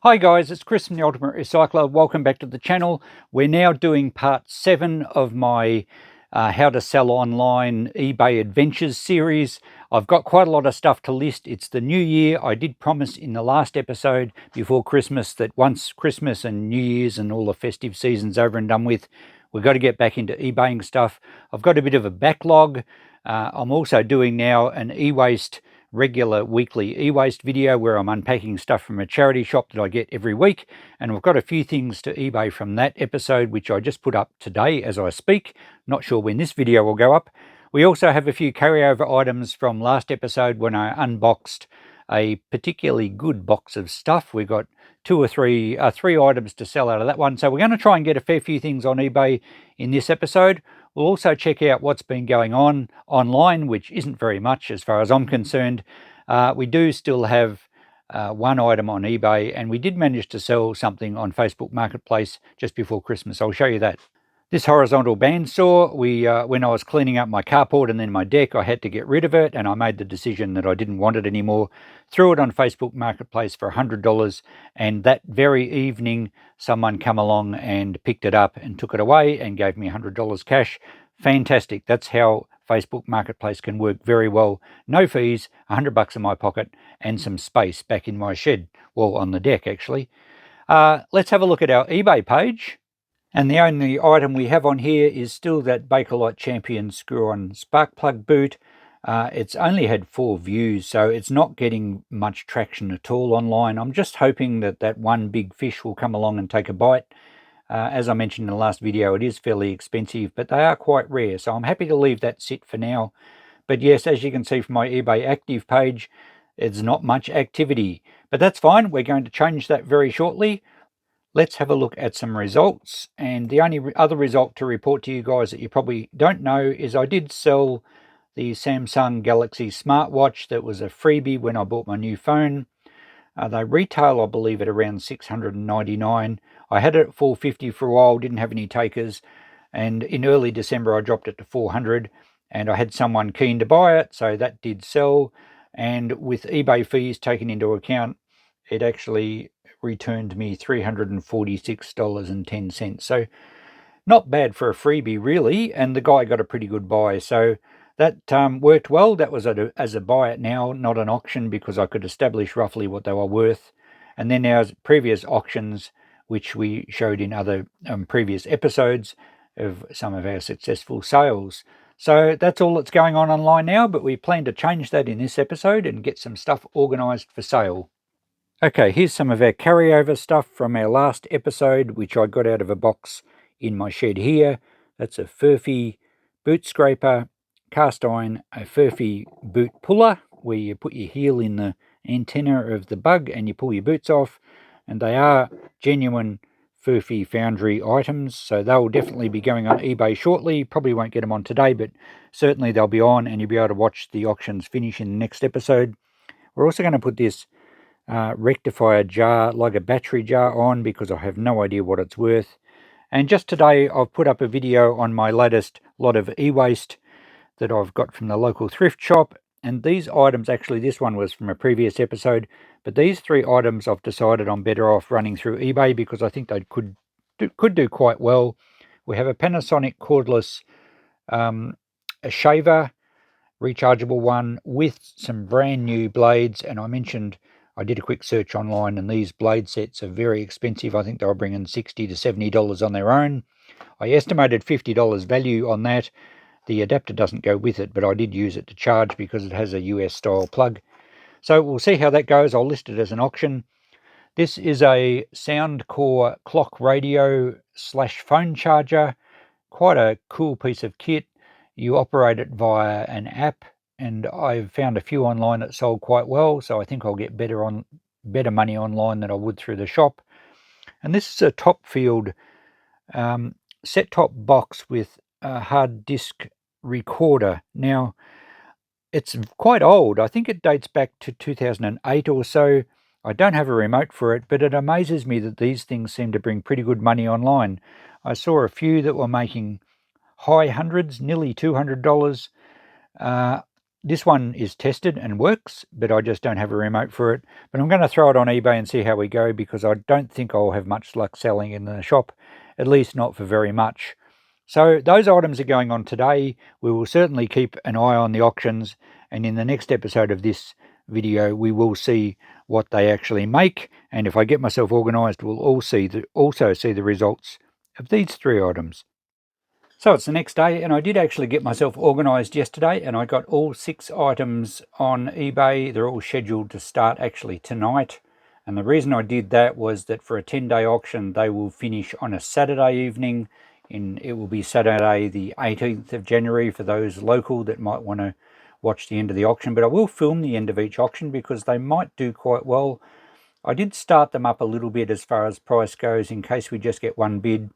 Hi guys, it's Chris from the Ultimate Recycler. Welcome back to the channel. We're now doing part 7 of my how to sell online eBay adventures series. I've got quite a lot of stuff to list. It's the new year. I did promise in the last episode before Christmas that once Christmas and New Year's and all the festive seasons over and done with, we've got to get back into eBaying stuff. I've got a bit of a backlog. I'm also doing now an e-waste regular weekly e-waste video where I'm unpacking stuff from a charity shop that I get every week, and we've got a few things to eBay from that episode which I just put up today as I speak. Not sure when this video will go up. We also have a few carryover items from last episode when I unboxed a particularly good box of stuff. We got three items to sell out of that one, so we're going to try and get a fair few things on eBay in this episode. We'll also check out what's been going on online, which isn't very much as far as I'm concerned. We do still have one item on eBay, and we did manage to sell something on Facebook Marketplace just before Christmas. I'll show you that. This horizontal bandsaw, when I was cleaning up my carport and then my deck, I had to get rid of it, and I made the decision that I didn't want it anymore. Threw it on Facebook Marketplace for $100, and that very evening someone come along and picked it up and took it away and gave me $100 cash. Fantastic. That's how Facebook Marketplace can work very well. No fees, $100 in my pocket, and some space back in my shed. Well, on the deck, actually. Let's have a look at our eBay page. And the only item we have on here is still that Bakelite Champion screw-on spark plug boot. It's only had 4 views, so it's not getting much traction at all online. I'm just hoping that that one big fish will come along and take a bite. As I mentioned in the last video, it is fairly expensive, but they are quite rare, so I'm happy to leave that sit for now. But yes, as you can see from my eBay active page, it's not much activity. But that's fine, we're going to change that very shortly. Let's have a look at some results. And the only other result to report to you guys that you probably don't know is I did sell the Samsung Galaxy smartwatch that was a freebie when I bought my new phone. They retail, I believe, at around $699. I had it at $450 for a while, didn't have any takers, and in early December I dropped it to $400, and I had someone keen to buy it, so that did sell. And with eBay fees taken into account, it actually returned me $346.10. So not bad for a freebie, really, and the guy got a pretty good buy. So that worked well. That was as a buy it now, not an auction, because I could establish roughly what they were worth. And then our previous auctions, which we showed in other previous episodes of some of our successful sales. So that's all that's going on online now, but we plan to change that in this episode and get some stuff organised for sale. Okay, here's some of our carryover stuff from our last episode, which I got out of a box in my shed here. That's a Furphy boot scraper, cast iron, a Furphy boot puller, where you put your heel in the antenna of the bug and you pull your boots off. And they are genuine Furphy foundry items, so they'll definitely be going on eBay shortly. Probably won't get them on today, but certainly they'll be on, and you'll be able to watch the auctions finish in the next episode. We're also going to put this rectifier jar, like a battery jar, on because I have no idea what it's worth. And just today I've put up a video on my latest lot of e-waste that I've got from the local thrift shop. And these items, actually this one was from a previous episode, but these 3 items I've decided I'm better off running through eBay because I think they could do quite well. We have a Panasonic cordless a shaver, rechargeable one, with some brand new blades. And I mentioned I did a quick search online, and these blade sets are very expensive. I think they were bringing $60 to $70 on their own. I estimated $50 value on that. The adapter doesn't go with it, but I did use it to charge because it has a US style plug. So we'll see how that goes. I'll list it as an auction. This is a Soundcore clock radio / phone charger. Quite a cool piece of kit. You operate it via an app, and I've found a few online that sold quite well, so I think I'll get better money online than I would through the shop. And this is a Topfield set-top box with a hard disk recorder. Now, it's quite old. I think it dates back to 2008 or so. I don't have a remote for it, but it amazes me that these things seem to bring pretty good money online. I saw a few that were making high hundreds, nearly $200. this one is tested and works, but I just don't have a remote for it. But I'm going to throw it on eBay and see how we go, because I don't think I'll have much luck selling in the shop, at least not for very much. So those items are going on today. We will certainly keep an eye on the auctions, and in the next episode of this video we will see what they actually make, and if I get myself organised we'll also see the results of these 3 items. So it's the next day, and I did actually get myself organised yesterday, and I got all 6 items on eBay. They're all scheduled to start actually tonight, and the reason I did that was that for a 10-day auction they will finish on a Saturday evening. It will be Saturday the 18th of January for those local that might want to watch the end of the auction, but I will film the end of each auction because they might do quite well. I did start them up a little bit as far as price goes in case we just get one bid.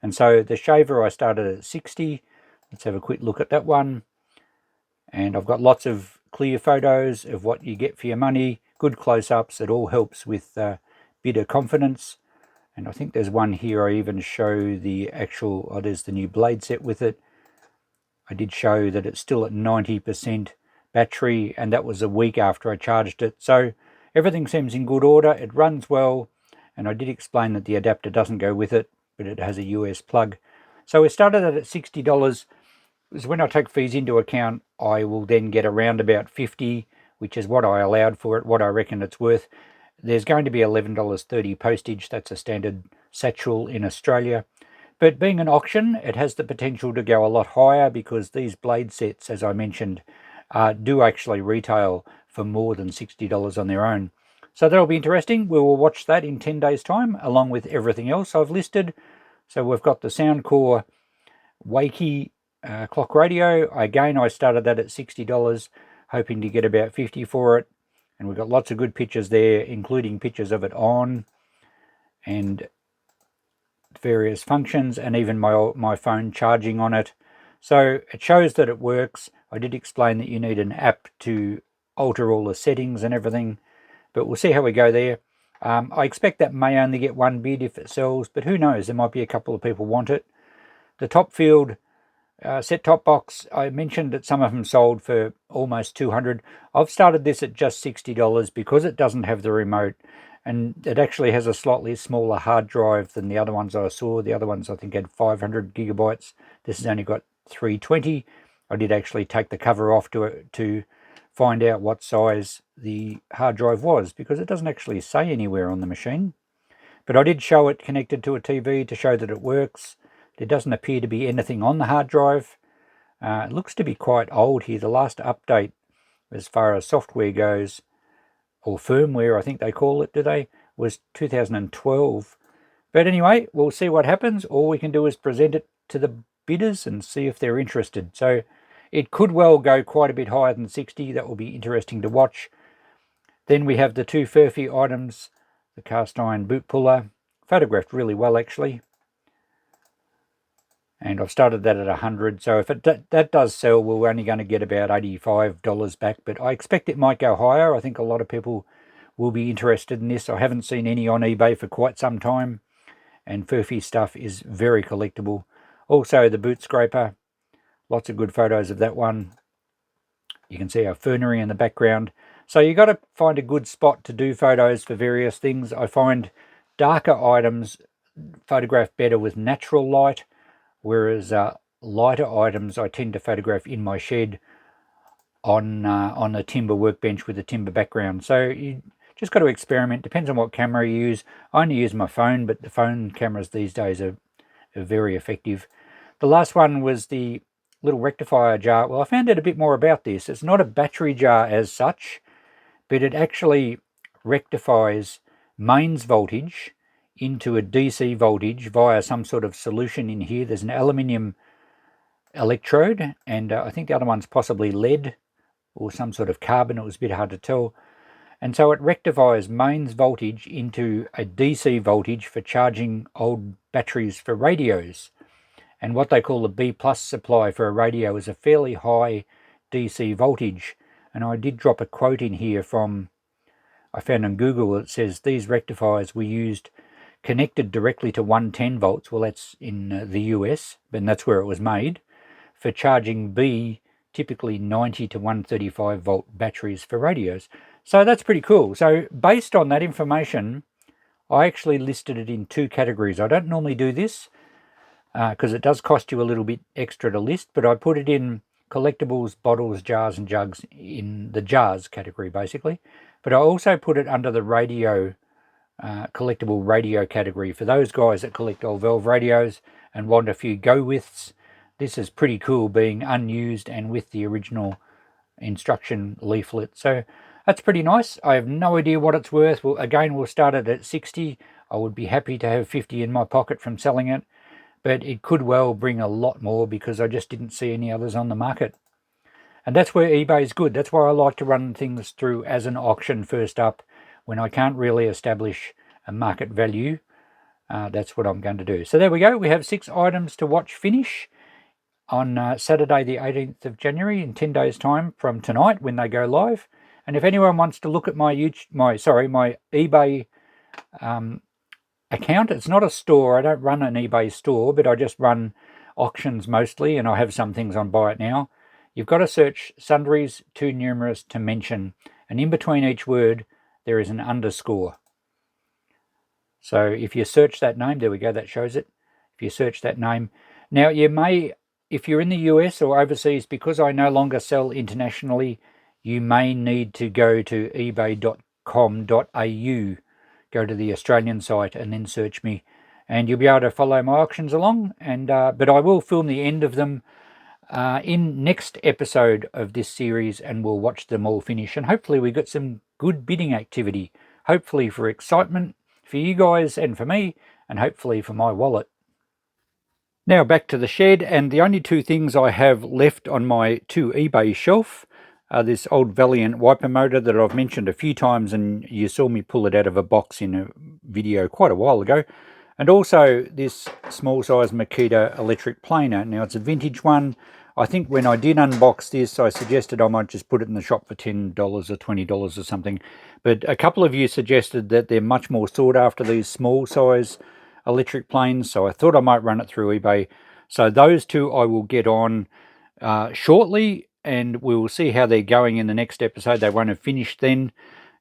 And so the shaver I started at 60. Let's have a quick look at that one. And I've got lots of clear photos of what you get for your money, good close-ups. It all helps with bidder confidence. And I think there's one here I even show the actual, there's the new blade set with it. I did show that it's still at 90% battery, and that was a week after I charged it. So everything seems in good order. It runs well, and I did explain that the adapter doesn't go with it, but it has a US plug. So we started it at $60. So when I take fees into account, I will then get around about $50, which is what I allowed for it, what I reckon it's worth. There's going to be $11.30 postage. That's a standard satchel in Australia. But being an auction, it has the potential to go a lot higher, because these blade sets, as I mentioned, do actually retail for more than $60 on their own. So that'll be interesting. We will watch that in 10 days' time, along with everything else I've listed. So we've got the Soundcore Wakey clock radio. Again, I started that at $60, hoping to get about $50 for it. And we've got lots of good pictures there, including pictures of it on and various functions, and even my phone charging on it. So it shows that it works. I did explain that you need an app to alter all the settings and everything, but we'll see how we go there. I expect that may only get one bid if it sells, but who knows, there might be a couple of people want it. The Topfield set-top box, I mentioned that some of them sold for almost $200. I've started this at just $60 because it doesn't have the remote, and it actually has a slightly smaller hard drive than the other ones I saw. The other ones I think had 500 gigabytes. This has only got 320. I did actually take the cover off to find out what size the hard drive was, because it doesn't actually say anywhere on the machine. But I did show it connected to a TV to show that it works. There doesn't appear to be anything on the hard drive. It looks to be quite old here. The last update as far as software goes, or firmware I think they call it, do they, was 2012. But anyway, we'll see what happens. All we can do is present it to the bidders and see if they're interested. So it could well go quite a bit higher than 60. That will be interesting to watch. Then we have the 2 Furphy items, the cast iron boot puller, photographed really well actually. And I've started that at 100. So if that does sell, we're only going to get about $85 back. But I expect it might go higher. I think a lot of people will be interested in this. I haven't seen any on eBay for quite some time. And Furphy stuff is very collectible. Also the boot scraper. Lots of good photos of that one. You can see our fernery in the background. So you got to find a good spot to do photos for various things. I find darker items photograph better with natural light, whereas lighter items I tend to photograph in my shed on a timber workbench with a timber background. So you just got to experiment. Depends on what camera you use. I only use my phone, but the phone cameras these days are very effective. The last one was the little rectifier jar. Well, I found out a bit more about this. It's not a battery jar as such, but it actually rectifies mains voltage into a DC voltage via some sort of solution in here. There's an aluminium electrode, and I think the other one's possibly lead or some sort of carbon. It was a bit hard to tell. And so it rectifies mains voltage into a DC voltage for charging old batteries for radios. And what they call the B+ supply for a radio is a fairly high DC voltage. And I did drop a quote in here from, I found on Google, that says these rectifiers were used connected directly to 110 volts. Well, that's in the US, and that's where it was made, for charging B typically 90 to 135 volt batteries for radios. So that's pretty cool. So based on that information, I actually listed it in 2 categories. I don't normally do this because it does cost you a little bit extra to list, but I put it in collectibles, bottles, jars and jugs in the jars category basically. But I also put it under the radio, collectible radio category for those guys that collect old valve radios and want a few go-withs. This is pretty cool, being unused and with the original instruction leaflet. So that's pretty nice. I have no idea what it's worth. Well, again, we'll start it at 60. I would be happy to have 50 in my pocket from selling it, but it could well bring a lot more because I just didn't see any others on the market. And that's where eBay is good. That's why I like to run things through as an auction first up when I can't really establish a market value. That's what I'm going to do. So there we go. We have 6 items to watch finish on Saturday the 18th of January in 10 days time from tonight when they go live. And if anyone wants to look at my eBay account, it's not a store. I don't run an eBay store, but I just run auctions mostly, and I have some things on Buy It Now. You've got to search sundries too numerous to mention, and in between each word there is an underscore. So if you search that name, there we go, that shows it. If you search that name. Now you may, if you're in the US or overseas, because I no longer sell internationally, you may need to go to ebay.com.au, go to the Australian site and then search me, and you'll be able to follow my auctions along. And but I will film the end of them in next episode of this series, and we'll watch them all finish, and hopefully we got some good bidding activity, hopefully for excitement for you guys and for me, and hopefully for my wallet. Now back to the shed, and the only 2 things I have left on my to eBay shelf are this old Valiant wiper motor that I've mentioned a few times, and you saw me pull it out of a box in a video quite a while ago, and also this small size Makita electric planer. Now it's a vintage one. I think when I did unbox this, I suggested I might just put it in the shop for $10 or $20 or something, but a couple of you suggested that they're much more sought after, these small size electric planes, so I thought I might run it through eBay. So those 2 I will get on shortly, and we will see how they're going in the next episode. They won't have finished then.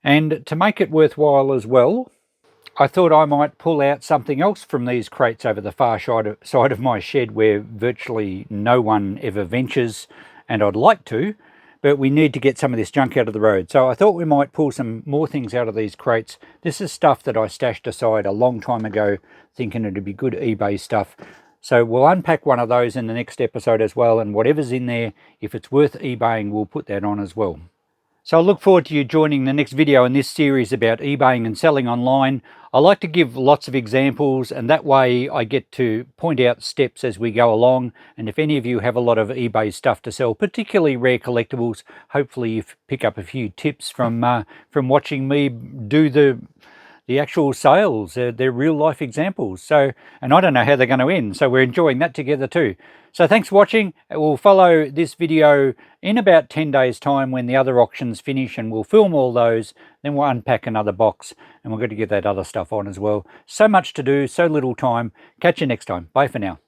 And to make it worthwhile as well, I thought I might pull out something else from these crates over the far side of my shed where virtually no one ever ventures, and I'd like to, but we need to get some of this junk out of the road. So I thought we might pull some more things out of these crates. This is stuff that I stashed aside a long time ago, thinking it'd be good eBay stuff. So we'll unpack one of those in the next episode as well, and whatever's in there, if it's worth eBaying, we'll put that on as well. So I look forward to you joining the next video in this series about eBaying and selling online. I like to give lots of examples, and that way I get to point out steps as we go along. And if any of you have a lot of eBay stuff to sell, particularly rare collectibles, hopefully you pick up a few tips from watching me do the actual sales. They're real life examples. So, and I don't know how they're going to end, so we're enjoying that together too. So thanks for watching. We'll follow this video in about 10 days time when the other auctions finish, and we'll film all those. Then we'll unpack another box, and we're going to get that other stuff on as well. So much to do, so little time. Catch you next time. Bye for now.